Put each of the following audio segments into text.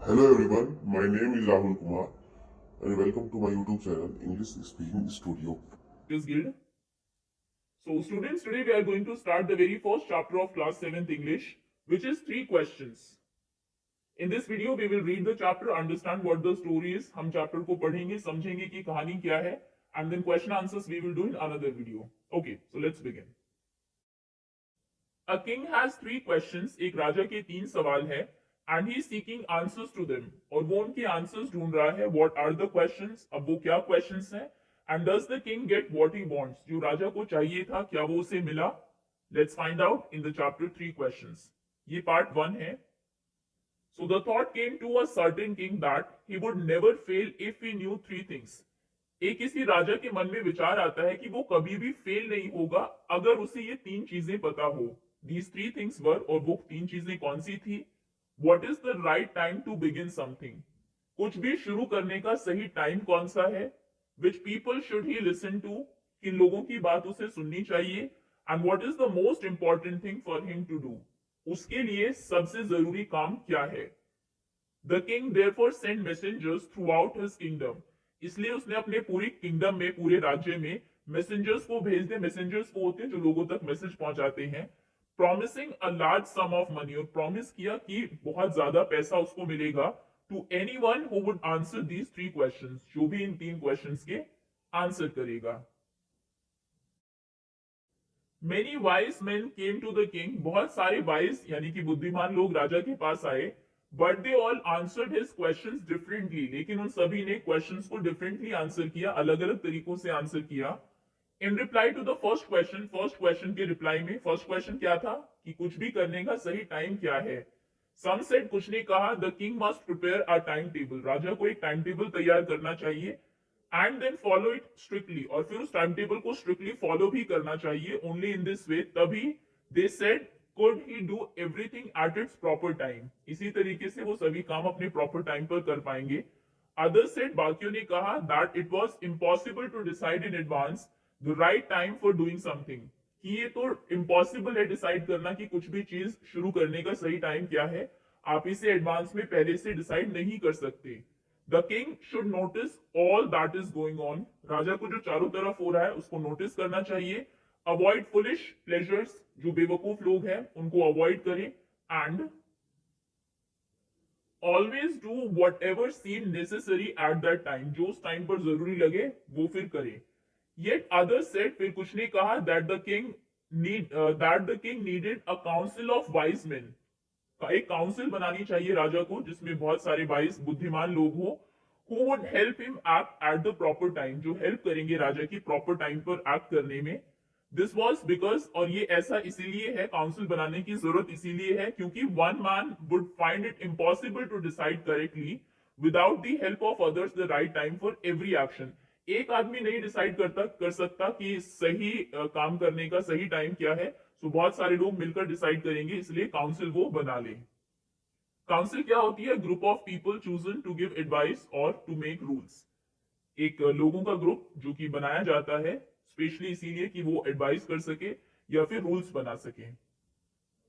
Hello everyone, my name is Rahul Kumar and welcome to my YouTube channel English Speaking Studio. Guild. So students, today we are going to start the very first chapter of class 7th English, which is 3 questions. In this video, we will read the chapter, understand what the story is. हम chapter को पढ़ेंगे, समझेंगे कि कहानी क्या है, and then question answers we will do in another video. Okay, so let's begin. A king has 3 questions. एक राजा के 3 सवाल है, and he is seeking answers to them. और वो उनके answers ढूंढ रहा है. What are the questions? अब वो क्या questions हैं? And does the king get what he wants? जो राजा को चाहिए था, क्या वो उसे मिला? Let's find out in the chapter 3 questions. ये part 1 है. So the thought came to a certain king that he would never fail if he knew 3 things. एक किसी राजा के मन में विचार आता है कि वो कभी भी फेल नहीं होगा अगर उसे ये 3 चीजें पता हो. These 3 things were, और वो 3 चीजें कौन सी थी? What is the right time to begin something? कुछ भी शुरू करने का सही टाइम कौन सा है? Which people should he listen to? किन लोगों की बात उसे सुननी चाहिए? And what is the most important thing for him to do? उसके लिए सबसे जरूरी काम क्या है? The king therefore sent messengers throughout his kingdom. इसलिए उसने अपने पूरी किंगडम में, पूरे राज्य में मैसेंजर्स को भेज दिया. मैसेंजर्स को होते हैं जो लोगों तक मैसेज पहुंचाते हैं. Promising a large sum of money, और प्रॉमिस किया कि बहुत ज्यादा पैसा उसको मिलेगा. To anyone who would answer these 3 questions, जो भी इन 3 क्वेश्चंस के आंसर करेगा. Many wise man came to the king. बहुत सारे वाइज यानी कि बुद्धिमान लोग राजा के पास आए. But they all answered his questions differently. लेकिन उन सभी ने क्वेश्चंस को डिफरेंटली आंसर किया, अलग अलग तरीकों से आंसर किया. In reply to the first question के रिप्लाई में फर्स्ट क्वेश्चन क्या था कि कुछ भी करने का सही टाइम क्या है. सम सेड, कुछ ने कहा, the king must prepare a time table. राजा को एक टाइम टेबल तैयार करना चाहिए. And then follow it strictly, और फिर उस टाइम टेबल को स्ट्रिक्टली फॉलो भी करना चाहिए. ओनली इन दिस वे, तभी they said could he do everything at its proper time. इसी तरीके से वो सभी काम अपने प्रॉपर टाइम पर कर पाएंगे. अदर सेड, बाकियों ने कहा, that it was impossible to decide in advance the right time for doing something. कि ये तो इम्पॉसिबल है डिसाइड करना कि कुछ भी चीज शुरू करने का सही टाइम क्या है. आप इसे एडवांस में पहले से डिसाइड नहीं कर सकते. The king should notice all that is going on. राजा को जो चारों तरफ हो रहा है उसको नोटिस करना चाहिए. अवॉइड फुलिश प्लेजर्स, जो बेवकूफ लोग हैं उनको अवॉइड करें. And always do whatever seem necessary at that time. जो उस टाइम पर जरूरी लगे वो फिर करें. Yet others said, फिर कुछ ने कहा, that the king needed a council of wise men. एक काउंसिल बनानी चाहिए राजा को जिसमें बहुत सारे वाइज बुद्धिमान लोग हो. Who would help him act at the proper time, जो हेल्प करेंगे राजा की प्रॉपर टाइम पर एक्ट करने में. This was because, और ये ऐसा इसीलिए है, काउंसिल बनाने की जरूरत इसीलिए है क्योंकि one man would find it impossible to decide correctly without the help of others the right time for every action. एक आदमी नहीं डिसाइड कर सकता कि सही काम करने का सही टाइम क्या है. सो बहुत सारे लोग मिलकर डिसाइड करेंगे, इसलिए काउंसिल वो बना ले. काउंसिल क्या होती है? Group of people chosen to give advice और टू मेक रूल्स. एक लोगों का ग्रुप जो कि बनाया जाता है स्पेशली इसीलिए कि वो एडवाइस कर सके या फिर रूल्स बना सके.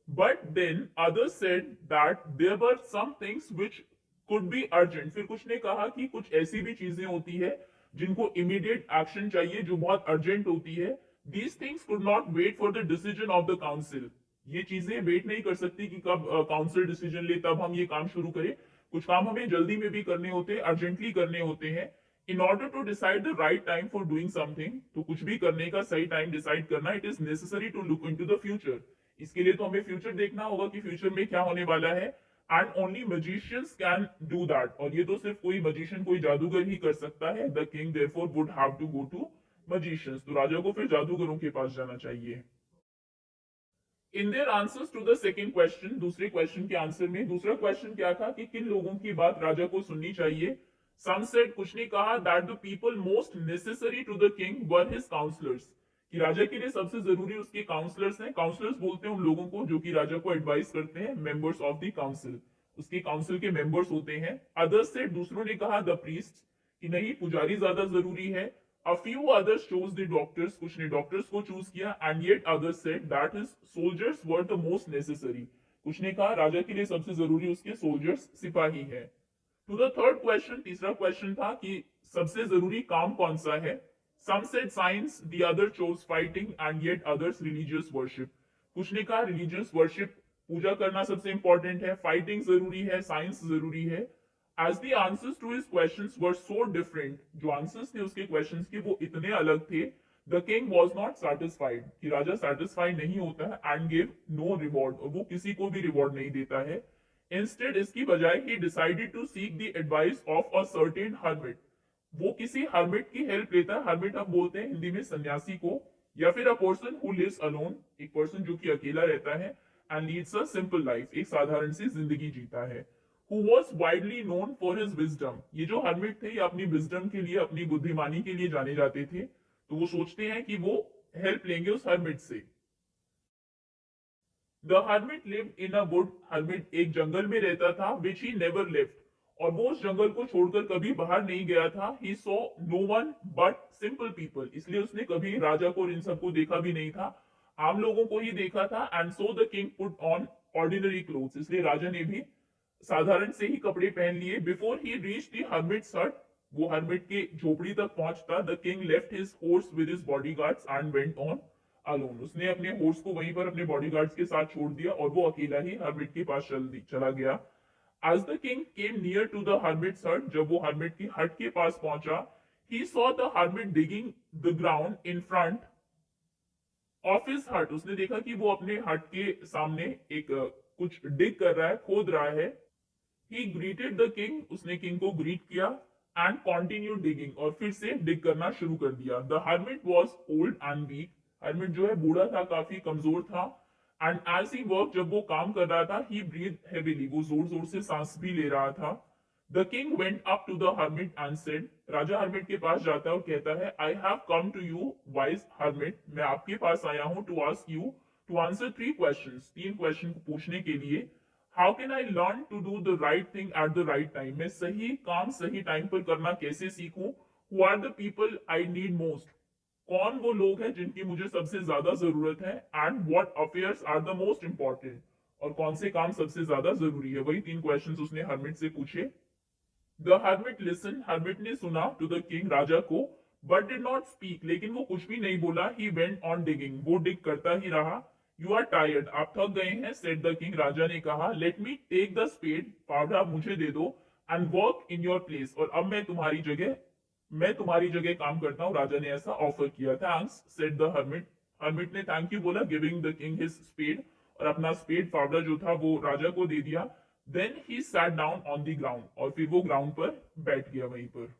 But then others said that there were some things which could be urgent. फिर कुछ ने कहा कि कुछ ऐसी भी चीजें होती है जिनको इमीडिएट एक्शन चाहिए, जो बहुत अर्जेंट होती है. These things could not wait for the decision of the council. ये चीजें वेट नहीं कर सकती कि कब काउंसिल डिसीजन ले तब हम ये काम शुरू करें. कुछ काम हमें जल्दी में भी करने होते हैं, अर्जेंटली करने होते हैं. In order to decide the right time for doing something, तो कुछ भी करने का सही टाइम डिसाइड करना, it is necessary to look into the future. इसके लिए तो हमें फ्यूचर देखना होगा कि फ्यूचर में क्या होने वाला है. And only magicians can do that, और ये तो सिर्फ कोई magician, कोई जादूगर ही कर सकता है. The king therefore would have to go to magicians. तो राजा को फिर जादूगरों के पास जाना चाहिए. In their answers to the second question, दूसरे क्वेश्चन के आंसर में दूसरा क्वेश्चन क्या था कि किन लोगों की बात राजा को सुननी चाहिए. सम सेड, कुछ ने कहा, that the people most necessary to the king were his counsellors. कि राजा के लिए सबसे जरूरी उसके काउंसलर्स हैं. काउंसलर्स बोलते हैं उन लोगों को जो कि राजा को एडवाइस करते हैं. मेंबर्स ऑफ द काउंसिल, उसके काउंसिल के मेंबर्स होते हैं. अदर्स से, दूसरों ने कहा, द प्रीस्ट, कि नहीं पुजारी ज्यादा जरूरी है. A few others choose the doctors, कुछ ने डॉक्टर्स को चूज किया. And yet others said that his soldiers were the most necessary. कुछ ने कहा राजा के लिए सबसे जरूरी उसके सोल्जर्स, सिपाही है. टू द थर्ड क्वेश्चन, तीसरा क्वेश्चन था कि सबसे जरूरी काम कौन सा है। Some said science, the other chose fighting and yet others religious worship. कुछ ने कहा रिलीजियस वर्शिप, पूजा करना सबसे इंपॉर्टेंट है, फाइटिंग जरूरी है, साइंस जरूरी है। As the answers to his questions were so different, जो आंसर्स थे उसके क्वेश्चंस के वो इतने अलग थे, the king was not satisfied, कि राजा सेटिस्फाइड नहीं होता है, एंड गिव नो रिवॉर्ड, और वो किसी को भी रिवॉर्ड नहीं देता है। इंस्टेड, इसकी बजाय he decided to seek the advice of a certain hermit, वो किसी हर्मिट की हेल्प लेता है। हर्मिट हम बोलते हैं हिंदी में सन्यासी को, या फिर a person who lives alone, एक पर्सन जो कि अकेला रहता है, and leads a simple life, एक साधारण सी जिंदगी जीता है। Who was widely known for his wisdom, ये जो हर्मिट थे ये अपनी विजडम के लिए, अपनी बुद्धिमानी के लिए जाने जाते थे, तो वो सोचते हैं कि वो हेल्प लेंगे उस हर्मिट से। The hermit lived in a would, hermit एक जंगल में रहता था, विच ही नेवर लिव्ड, और वो उस जंगल को छोड़कर कभी बाहर नहीं गया था। He saw no one but simple people, इसलिए उसने कभी राजा को और इन सबको देखा भी नहीं था, आम लोगों को ही देखा था। And so the king put on ordinary clothes, इसलिए राजा ने भी साधारण से ही कपड़े पहन लिए। Before he reach the hermits हट, वो हर्मिट के झोपड़ी तक पहुंचता, the king left his horse with his bodyguards and went on alone, उसने अपने हॉर्स को वहीं पर अपने बॉडीगार्ड्स के साथ छोड़ दिया और वो अकेला ही हर्मिट के पास चला गया। As the king came near to the hermit's hut, जब वो hermit की हट के पास पहुंचा, he saw the hermit digging the ground in front of his hut, उसने देखा कि वो अपने हट के सामने एक कुछ डिग कर रहा है, खोद रहा है। He greeted the king, उसने किंग को ग्रीट किया, and continued digging, और फिर से डिग करना शुरू कर दिया। The hermit was old and weak, hermit जो है बूढ़ा था, काफी कमजोर था। एंड एज ही वर्क, जब वो काम कर रहा था, ही ब्रीथ हेवीली, वो जोर जोर से सांस भी ले रहा था। The king went up to the hermit and said, राजा हर्मिट के पास जाता है और कहता है, I have come to you wise hermit, मैं आपके पास आया हूं to ask you to answer 3 questions, 3 question को पूछने के लिए। How can I learn to do the right thing at the right time, मैं सही काम सही टाइम पर करना कैसे सीखूं। Who are the people I need most, कौन वो लोग हैं जिनकी मुझे सबसे ज्यादा जरूरत है। And what affairs are the most important, और कौन से काम सबसे ज्यादा जरूरी है। वही 3 क्वेश्चंस उसने हर्मिट से पूछे। द हर्मिट लिसन, हर्मिट ने सुना, टू द किंग, राजा को, बट डिड नॉट स्पीक, लेकिन वो कुछ भी नहीं बोला। ही वेंट ऑन डिगिंग, वो डिग करता ही रहा। यू आर टायर्ड, आप थक गए हैं, सेड द किंग, राजा ने कहा। Let me take the spade, फावड़ा मुझे दे दो, and work in your place, और अब मैं तुम्हारी जगह काम करता हूँ। राजा ने ऐसा ऑफर किया। Thanks, said the hermit, hermit ने थैंक यू बोला, giving the king his spade, और अपना स्पेड फावड़ा जो था वो राजा को दे दिया। Then he sat down on the ground, और फिर वो ग्राउंड पर बैठ गया वहीं पर।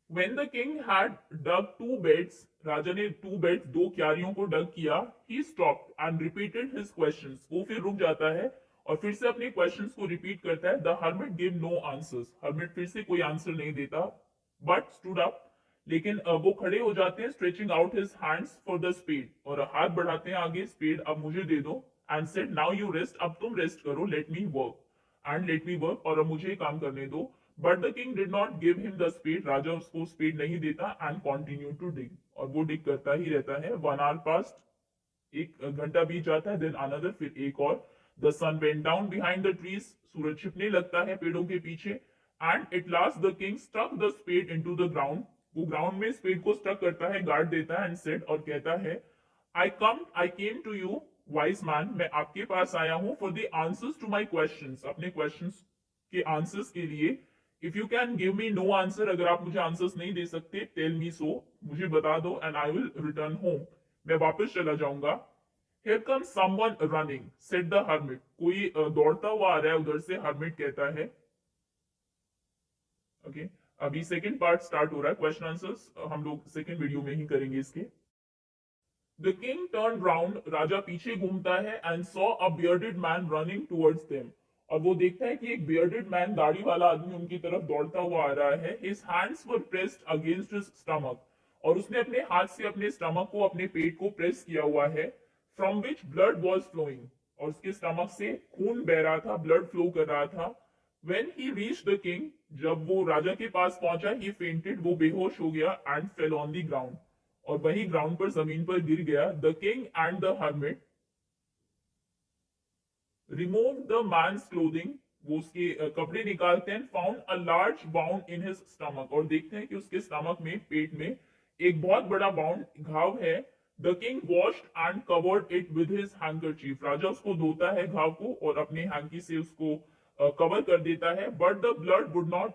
When the king had dug 2 beds, राजा ने 2 बेड्स, 2 क्यारियों को डग किया। He stopped and repeated his questions, वो फिर रुक जाता है और फिर से अपने क्वेश्चंस को रिपीट करता है। The hermit gave no answers, hermit फिर से कोई आंसर नहीं देता, but stood up, लेकिन वो खड़े हो जाते हैं, stretching out his hands for the spade, और हाथ बढ़ाते हैं आगे, स्पेड अब मुझे दे दो। And said, now you rest, अब तुम रेस्ट करो, let me work, and let me work, और अब मुझे काम करने दो। But the king did not give him the speed, राजा उसको स्पीड नहीं देता। एंड कंटिन्यू टू डिग, और वो डिग करता ही रहता है। 1 hour पास्ट, 1 घंटा बीत जाता है। देन अनदर, फिर एक और। The sun went down behind the trees, सूरज छिपने लगता है पेड़ों के पीछे। And at last the king stuck the spade into the ground, वो ग्राउंड में स्पेड को स्टक करता है, गाड़ देता है। एंड सेड, और कहता है, I came to you wise man, मैं आपके पास आया हूं for the answers to my question, अपने क्वेश्चन के आंसर्स के लिए। If you can give me no answer, अगर आप मुझे आंसर्स नहीं दे सकते, टेल मी सो, मुझे बता दो, and I will return home, मैं वापस चला जाऊंगा। Here come someone running, said the hermit, कोई दौड़ता हुआ आ रहा है उधर से, हर्मिट कहता है। ओके, अभी सेकंड पार्ट स्टार्ट हो रहा है, क्वेश्चन आंसर्स हम लोग सेकंड वीडियो में ही करेंगे इसके। द किंग टर्न राउंड, राजा पीछे घूमता है, and saw a bearded man running towards them, और वो देखता है कि एक बियर्डेड मैन, दाढ़ी वाला आदमी उनकी तरफ दौड़ता हुआ आ रहा है। His hands were pressed against his stomach, और उसने अपने हाथ से अपने स्टमक को, अपने पेट को प्रेस किया हुआ है। From which blood was flowing, और उसके स्टमक से खून बह रहा था, ब्लड फ्लो कर रहा था। When he reach the king, जब वो राजा के पास पहुंचा, ही फेंटेड, वो बेहोश हो गया। And fell on the ground, और वही ग्राउंड पर, जमीन पर गिर गया। The king and the hermit remove the man's clothing, वो उसके कपड़े निकालते हैं, found a large wound in his stomach, और देखते हैं कि उसके स्टमक में, पेट में एक बहुत बड़ा बाउंड घाव है। The king washed and covered it with his handkerchief, राजा उसको धोता है घाव को और अपने हैंकी से उसको कवर कर देता है। But the blood would not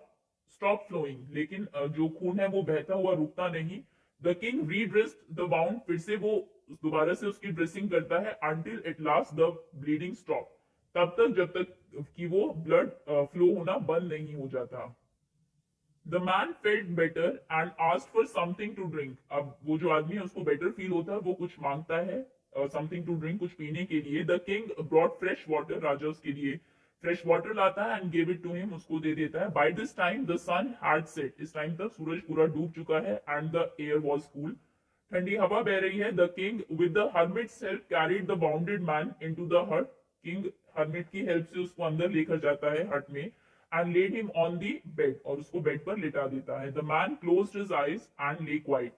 stop flowing, लेकिन जो खून है वो बहता हुआ रुकता नहीं। The king redressed the wound, फिर से वो दोबारा से उसकी ड्रेसिंग करता है, until at last the bleeding stop, तब तक जब तक कि वो ब्लड फ्लो होना बंद नहीं हो जाता। The man felt better and asked for something to drink, अब वो जो आदमी है उसको बेटर फील होता है, वो कुछ मांगता है, समथिंग टू ड्रिंक, कुछ पीने के लिए। The king brought fresh water, राजा उसके लिए फ्रेश वाटर लाता है and give it to him, उसको दे देता है। By this time the sun had set, इस टाइम तक सूरज पूरा डूब चुका है, and the air was cool, ठंडी हवा बह रही है। The king with the hermit's help carried the bounded man into the hut, king hermit की हेल्प से उसको अंदर लेकर जाता है हट में, and laid him on the bed, और उसको बेड पर लिटा देता है। The man closed his eyes and lay quiet,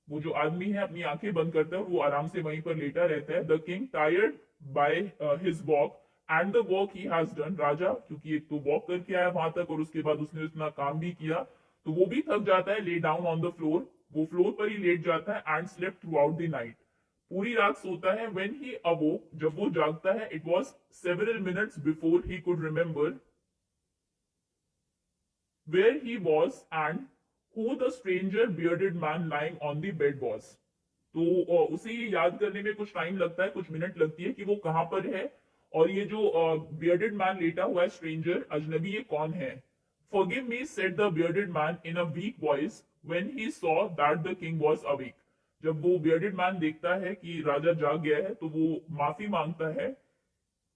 वो जो आदमी है अपनी आंखें बंद करता है और वो आराम से वहीं पर लेटा रहता है। The king tired by his walk and the work he has done, राजा क्योंकि एक तो वॉक करके आया वहां तक और उसके बाद उसने उतना काम भी किया, तो वो भी थक जाता है। Lay down on the floor, वो फ्लोर पर ही लेट जाता है। And slept through out the night, पूरी रात सोता है। व्हेन ही अवोक, जब वो जागता है, it was several minutes before he could remember where he was and who the stranger bearded man lying on the bed was, तो उसे ये याद करने में कुछ टाइम लगता है, कुछ मिनट लगती है कि वो कहां पर है और ये जो बियर्डेड मैन लेटा हुआ है, स्ट्रेंजर, अजनबी, ये कौन है। Forgive me, said the bearded man in a weak voice when he saw that the king was awake, जब वो बियर्डेड मैन देखता है कि राजा जाग गया है तो वो माफी मांगता है।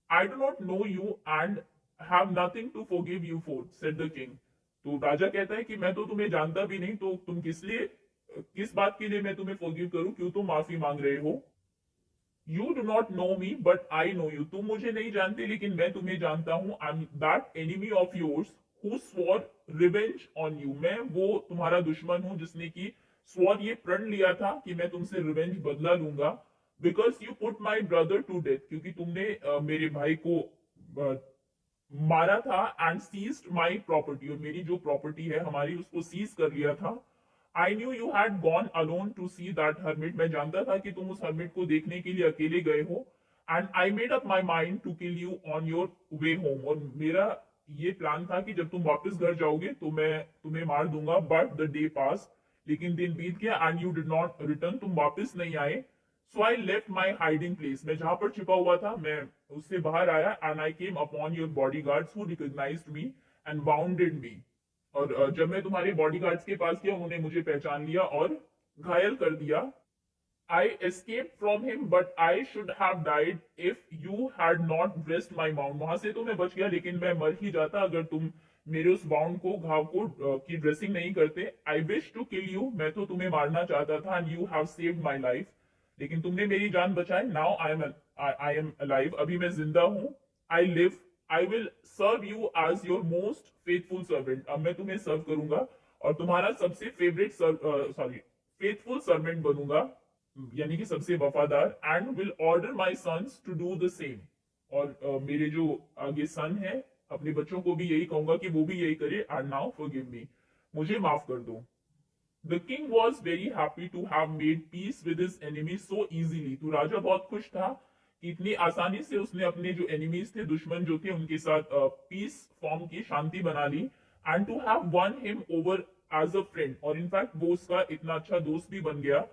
I do not know you and have nothing to forgive you for, said the king, तो राजा कहता है कि मैं तो तुम्हें जानता भी नहीं, तो तुम किस बात के लिए मैं तुम्हें फॉरगिव करूं, क्यों तुम माफी मांग रहे हो। You do not know me but I know you, तुम मुझे नहीं जानते लेकिन मैं तुम्हें जानता हूं। I am that enemy of yours who swore revenge on you, मैं वो तुम्हारा दुश्मन हूं जिसने की स्वॉर, ये प्रण लिया था कि मैं तुमसे रिवेंज बदला लूंगा। Because you put my brother to death, क्योंकि तुमने मेरे भाई को मारा था। एंड सीज्ड माई प्रॉपर्टी, और मेरी जो प्रॉपर्टी है हमारी उसको सीज कर लिया था। I knew you had gone alone to see that hermit, मैं जानता था कि तुम उस हर्मिट को देखने के लिए अकेले गए हो। And I made up my mind to kill you on your way home, और मेरा ये प्लान था कि जब तुम वापस घर जाओगे तो मैं तुम्हें मार दूंगा। बट द डे पास, लेकिन दिन बीत गया, and you did not return, तुम वापस नहीं आए। So I left my hiding place, मैं जहां पर छिपा हुआ था मैं उससे बाहर आया। And I came upon your bodyguards who recognized me and bounded me, और जब मैं तुम्हारे बॉडी गार्ड्स के पास गया उन्होंने मुझे पहचान लिया और घायल कर दिया। I escape from him but I should have died if you had not dressed my wound, वहां से तो मैं बच गया लेकिन मैं मर ही जाता अगर तुम मेरे उस बाउंड को, घाव को की ड्रेसिंग नहीं करते। I wish to kill you, मैं तो तुम्हें मारना चाहता था। And you have saved my life, लेकिन तुमने मेरी जान बचाई। नाउ आई एम अलाइव, अभी मैं जिंदा हूं। I live, I will serve you as your most faithful servant, अब मैं तुम्हें सर्व करूंगा और तुम्हारा सबसे फेवरेट फेथफुल सर्वेंट बनूंगा, यानी कि सबसे वफादार। And will order my sons to do the same, और मेरे जो आगे सन है अपने बच्चों को भी यही कहूंगा कि वो भी यही करे। एंड नाउ फॉरगिव मी, मुझे माफ कर दो। The king was very happy to have made peace with his enemies so easily, तो राजा बहुत खुश था कि इतनी आसानी से उसने अपने जो एनिमीज थे, दुश्मन जो थे, उनके साथ पीस फॉर्म की, शांति बना ली। And to have won him over as a friend, और इनफैक्ट वो उसका इतना अच्छा दोस्त भी बन गया।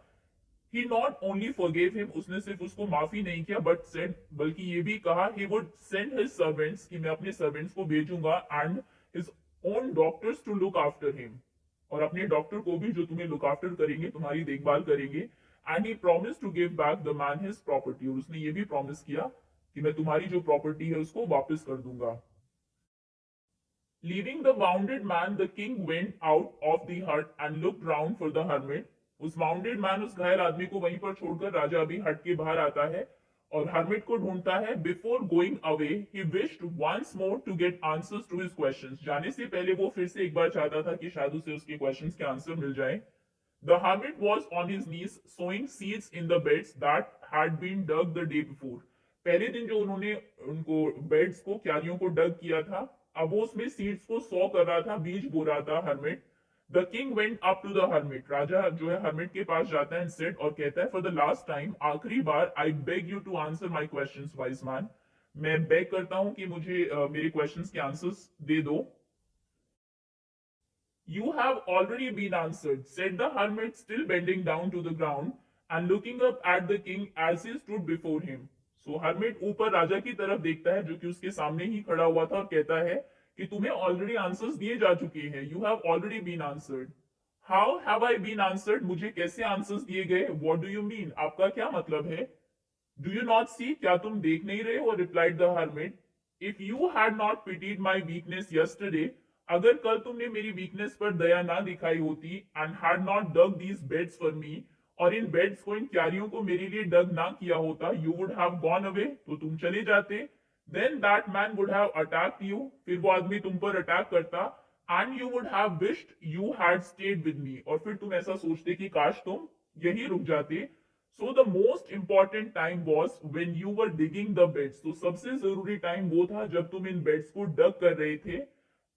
He not only forgave him, उसने सिर्फ उसको माफी नहीं किया, बट सेड, बल्कि ये भी कहा, he would send his servants, कि मैं अपने सर्वेंट्स को भेजूंगा, and his own doctors to look after him, और अपने डॉक्टर को भी जो तुम्हें लुक आफ्टर करेंगे, तुम्हारी देखभाल करेंगे। And he promise to give back the man his property, और उसने ये भी प्रॉमिस किया कि मैं तुम्हारी जो प्रॉपर्टी है उसको वापस कर दूंगा। Leaving the bounded man, the king went out of the hut and looked round for the hermit, उस बाउंडेड मैन, उस घायल आदमी को वहीं पर छोड़कर राजा अभी हट के बाहर आता है और हर्मिट को ढूंढता है। Before going away he wished once more to get answers to his questions, जाने से पहले वो फिर से एक बार चाहता था कि शायद उसे उसके क्वेश्चंस के आंसर मिल जाए। The hermit was on his knees sowing seeds in the beds that had been dug the day before, पहले दिन जो उन्होंने उनको बेड्स को, क्यारियों को डग किया था, अब वो उसमें सीड्स को सॉ कर रहा था, बीज बो रहा था hermit. The king went up to the hermit, राजा जो है हर्मिट के पास जाता है एंड सेड, और कहता है, फॉर द लास्ट टाइम, आखिरी बार, I beg you to answer my questions wise man, मैं बेग करता हूं कि मुझे मेरे क्वेश्चंस के आंसर्स दे दो। You have already been answered, said the hermit, still bending down to the ground and looking up at the king as he stood before him. So hermit ऊपर राजा की तरफ देखता है जो कि उसके सामने ही खड़ा हुआ था और कहता है कि तुम्हें ऑलरेडी आंसर्स दिए जा चुके हैं। You have already been answered. How have I been answered? मुझे कैसे आंसर्स दिए गए? What do you mean? आपका क्या मतलब है? Do you not see? क्या तुम देख नहीं रहे हो? Replied the hermit. If you had not pitied my weakness yesterday, अगर कल तुमने मेरी वीकनेस पर दया ना दिखाई होती, and had not dug these beds for me, और इन बेड्स को, इन क्यारियों को मेरे लिए डग ना किया होता, you would have gone away, तो तुम चले जाते। Then that man would have attacked you, फिर वो आदमी तुम पर अटैक करता, and you would have wished you had stayed with me, और फिर तुम ऐसा सोचते कि काश तुम यही रुक जाते। So the most important time was when you were digging the beds, तो सबसे जरूरी टाइम वो था जब तुम इन बेड्स को डग कर रहे थे।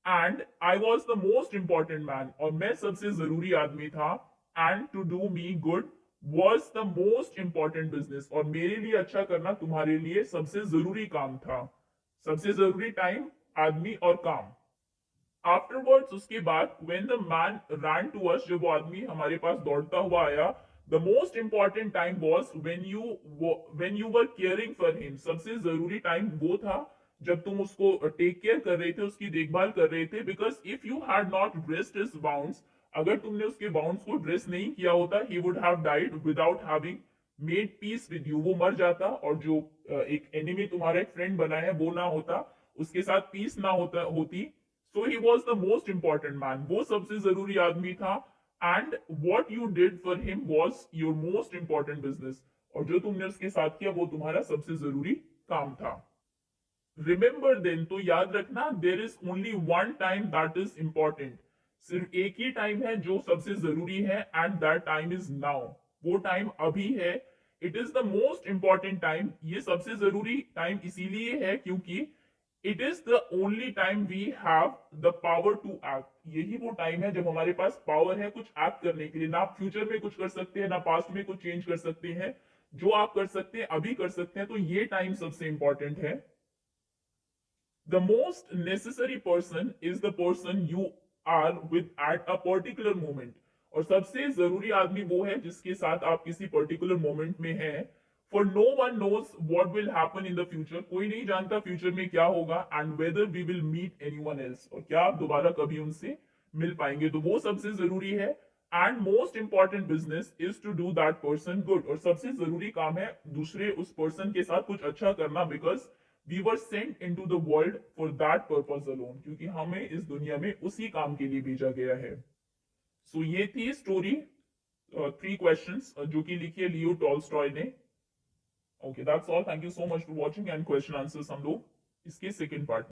And I was the most important man, और मैं सबसे जरूरी आदमी था। And to do me good was the most important business, और मेरे लिए अच्छा करना तुम्हारे लिए सबसे जरूरी काम था। सबसे जरूरी टाइम, आदमी और काम। आफ्टरवर्ड्स, उसके बाद, when the man ran to us, जब वो आदमी हमारे पास दौड़ता हुआ आया, the most important time was when you were caring for him, सबसे जरूरी टाइम वो था जब तुम उसको टेक केयर कर रहे थे, उसकी देखभाल कर रहे थे। Because if you had not dressed his bounds, अगर तुमने उसके बाउंड्स को ड्रेस नहीं किया होता, he would have died without having made peace with you, वो मर जाता, और जो एक एनिमी तुम्हारा एक फ्रेंड बना है वो ना होता, उसके साथ पीस ना होती। So he was the most important man, वो सबसे जरूरी आदमी था। And what you did for him was your most important business, और जो तुमने उसके साथ किया वो तुम्हारा सबसे जरूरी काम था। रिमेंबर देन, तो याद रखना, there is only one time that is important, सिर्फ एक ही टाइम है जो सबसे जरूरी है, and that time is now, वो टाइम अभी है। It is the most important time, ये सबसे जरूरी टाइम इसीलिए है क्योंकि it is the only time we have the power to act, यही वो टाइम है जब हमारे पास पावर है कुछ एक्ट करने के लिए। ना आप फ्यूचर में कुछ कर सकते हैं, ना पास्ट में कुछ चेंज कर सकते हैं, जो आप कर सकते हैं अभी कर सकते हैं, तो ये टाइम सबसे इंपॉर्टेंट है। The most necessary person is the person you are with at a particular moment. और सबसे जरूरी आदमी वो है जिसके साथ आप किसी पर्टिकुलर मोमेंट में हैं। For no one knows what will happen in the future. कोई नहीं जानता फ्यूचर में क्या होगा, and whether we will meet anyone else, और क्या आप दोबारा कभी उनसे मिल पाएंगे, तो वो सबसे जरूरी है। And most important business is to do that person good, और सबसे जरूरी काम है दूसरे उस पर्सन के साथ कुछ अच्छा करना, because we were sent into the world for that purpose alone, क्योंकि हमें इस दुनिया में उसी काम के लिए भेजा गया है। सो ये थी स्टोरी, 3 क्वेश्चंस जो कि लिखी है लियो टॉल्स्टॉय ने। Okay, that's all, thank you so much for watching, and question answers हम लोग इसके सेकंड पार्ट